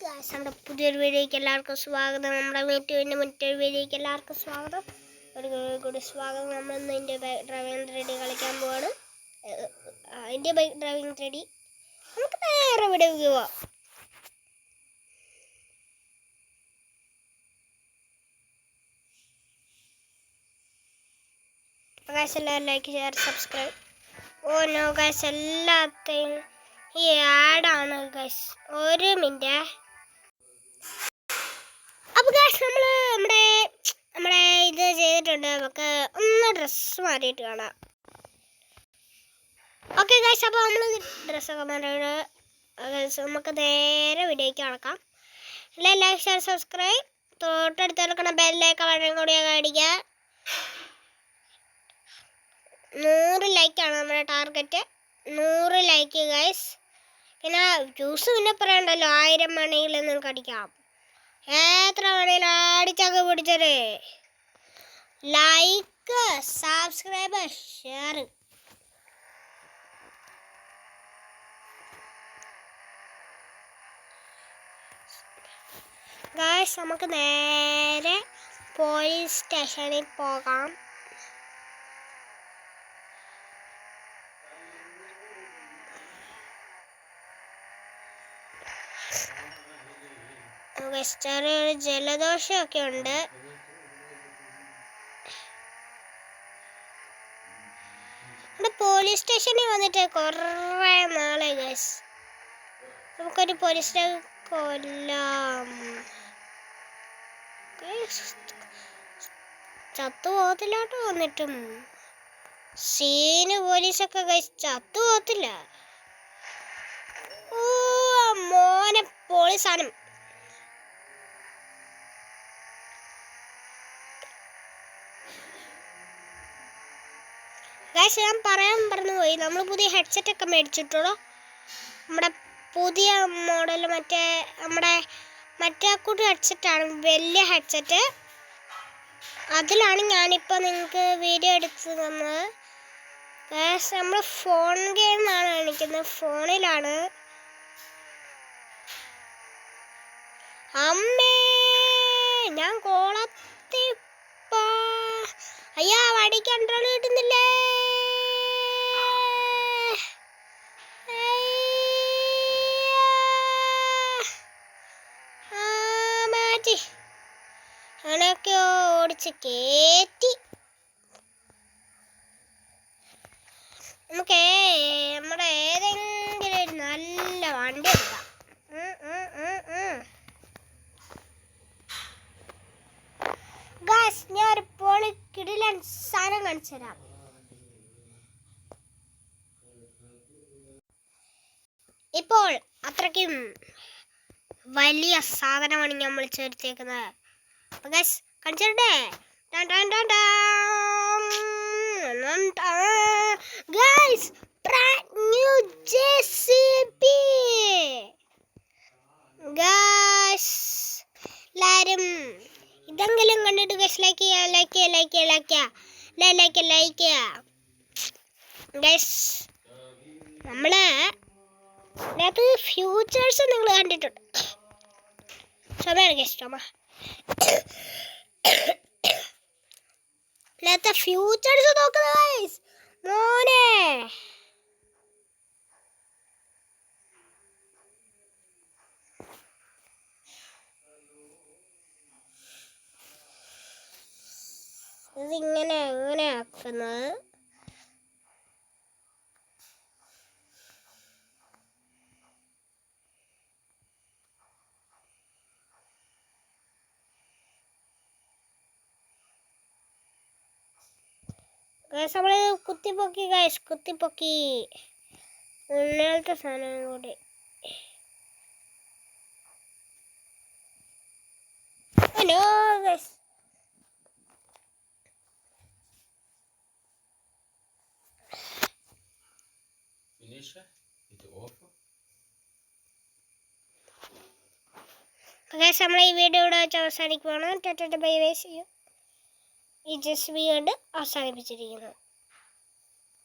Guys, നമ്മുടെ പുതിയൊരു വീഡിയോയ്ക്ക് എല്ലാവർക്കും സ്വാഗതം. നമ്മുടെ മറ്റൊരു വീഡിയോയ്ക്ക് എല്ലാവർക്കും സ്വാഗതം. ഒരു കൂടി സ്വാഗതം. നമ്മൾ ഇന്ന് ഇന്ത്യ ബൈക്ക് ഡ്രൈവിംഗ് റെഡി കളിക്കാൻ പോവാണ്. India bike driving ready. നമുക്ക് നേരെ വീഡിയോയ്ക്ക് പോവാം. ഗൈസ്, എല്ലാവരും like, share, subscribe. Oh no guys, എല്ലാത്തെയും ഈ ആഡാണ് ഗൈസ്. ഒരു മിനിറ്റ്. അപ്പോൾ ഗൈസ്, നമ്മുടെ ഇത് ചെയ്തിട്ടുണ്ട്. നമുക്ക് ഒന്ന് ഡ്രസ്സ് മാറിയിട്ട് കാണാം. ഓക്കെ ഗൈസ്, അപ്പോൾ നമ്മൾ ഡ്രസ്സൊക്കെ മാറിയിട്ട് നമുക്ക് നേരെ വീഡിയോയ്ക്ക് നടക്കാം. എല്ലാവരും ലൈക്ക്, ഷെയർ, സബ്സ്ക്രൈബ്. തൊട്ടടുത്ത് കിടക്കുന്ന ബെല്ലേക്ക് വളരെ കൂടിയൊക്കെ അടിക്കുക. 100 ലൈക്കാണ് നമ്മുടെ ടാർഗറ്റ്. 100 like guys. പിന്നെ ജ്യൂസ് പിന്നെ പറയണ്ടല്ലോ, 1000 മണിയിൽ നിങ്ങൾക്ക് അടിക്കാം. എത്ര മണിയിലും അടിച്ചൊക്കെ പിടിച്ചത്. Like, subscribe, share. ഗൈസ്, നമുക്ക് നേരെ പോലീസ് സ്റ്റേഷനിൽ പോകാം. ചെറിയൊരു ജലദോഷമൊക്കെ ഉണ്ട്. ഇവിടെ പോലീസ് സ്റ്റേഷനിൽ വന്നിട്ട് കുറേ നാളെ ഗൈസ്. നമുക്കൊരു പോലീസിനെ കൊല്ലാം. ചത്തുപോകത്തില്ലാട്ടോ. വന്നിട്ടും സീന് പോലീസൊക്കെ ഗൈസ് ചത്തുപോകത്തില്ല. ഓ മോനെ പോലീസാണ്. ഗൈസ്, ഞാൻ പറയാൻ മറന്നുപോയി, നമ്മൾ പുതിയ ഹെഡ്സെറ്റ് ഒക്കെ മേടിച്ചിട്ടുള്ളൂ. നമ്മുടെ പുതിയ മോഡൽ നമ്മുടെ കൂട്ട് ഹെഡ്സെറ്റാണ്, വലിയ ഹെഡ്സെറ്റ്. അതിലാണ് ഞാനിപ്പോൾ നിങ്ങൾക്ക് വീഡിയോ എടുത്ത് തന്നത്. ഗൈസ്, നമ്മൾ ഫോൺ ഗെയിമാണ് കളിക്കുന്നത്, ഫോണിലാണ്. അമ്മേ, ഞാൻ കോളത്തിപ്പോ അയ്യാ വടി കൺട്രോൾ കിട്ടുന്നില്ലേ. മാറ്റി അങ്ങനെയൊക്കെ ഓടിച്ച് കയറ്റി. നമുക്ക് നമ്മുടെ ഏതെങ്കിലും ഒരു നല്ല വണ്ടി എടുക്കാം. ഗൈസ്, ഞാൻ ഒരു പൊളി കിടിലൻ സാധനം കാണിച്ചു തരാം. ഇപ്പോൾ അത്രയ്ക്കും വലിയ സാധനമാണ് നമ്മൾ ചേർത്തേക്കുന്നത്. ഗൈസ്, കാണിച്ചേ. Guys, new JCB. ഗൈസ്, എല്ലാവരും ഇതെങ്കിലും കണ്ടിട്ട് ഗൈസ് ലൈക്ക് ചെയ്യുക. ഗൈസ്, നമ്മള് ഇതിനകത്ത് ഫ്യൂച്ചേഴ്സ് നിങ്ങൾ കണ്ടിട്ടുണ്ട്. ചുമയാണ് ഗൈസ്, ചുമ. ഇതിനകത്തെ ഫ്യൂച്ചേഴ്സ് നോക്കുന്നത് ഗൈസ്, മോനെ. ഇതിങ്ങനെ അങ്ങനെ ആക്കുന്നത്. നമ്മൾ കുത്തിപ്പൊക്കി ഗൈസ്, കുത്തിപ്പൊക്കി. ഉള്ളിലത്തെ സാധനം കൂടി. ഹലോ ഗൈസ്, നമ്മൾ ഈ വീഡിയോ ഇവിടെ വെച്ച് അവസാനിക്കുവാണ്. Bye bye. ഈ JCB കൊണ്ട് അവസാനിപ്പിച്ചിരിക്കുന്നു.